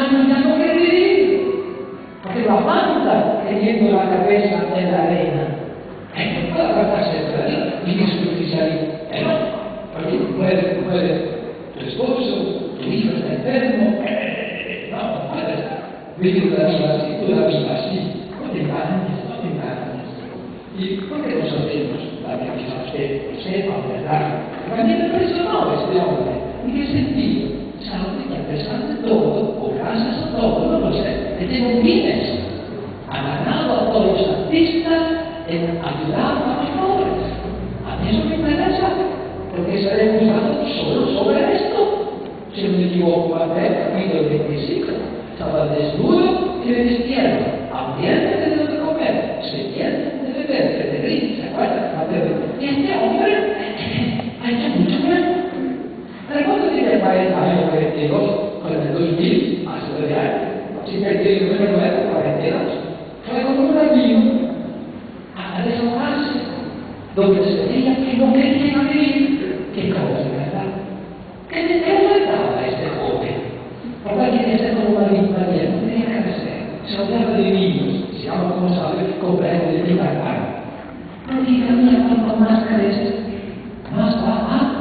años ya no quiere vivir, porque lo aguanta teniendo la cabeza en la arena. No puede aguantarse de ahí, vive superficial. Porque muere tu esposo, tu hijo está enfermo. No puedes vivir la vida así, toda la vida así. No te engañes, no te engañes. ¿Y por qué no sabemos la que quizás sepa, verdad? También me impresionó este hombre. ¿En qué sentido? Sabe que a pesar de todo, o gracias a todo, no lo sé, que tengo un Guinness. Ha ganado a todos los artistas en ayudar a los pobres. A mí eso me interesa, porque seré juzgado solo sobre esto. Si no me equivoco, capítulo 25, estaba desnudo y vestieron, hambriento de de comer, sediento de beber, Federico, ¿se acuerdan? Y este hombre ha hecho mucho bien. ¿Pero cuánto tiene 40 años, 42, con el 2000, hace 9 años? Si perdí el número 9, 42. Fue como un amigo a desahogarse, donde se veía que no quería vivir. Qué cosa, ¿verdad? ¿Qué le faltaba a este joven? Papá quería ser como María, no tenía que hacer. Se hablaba de niños, si algo como sabe, comprende de mi cargar. No diga mía, cuanto más crece, más baja.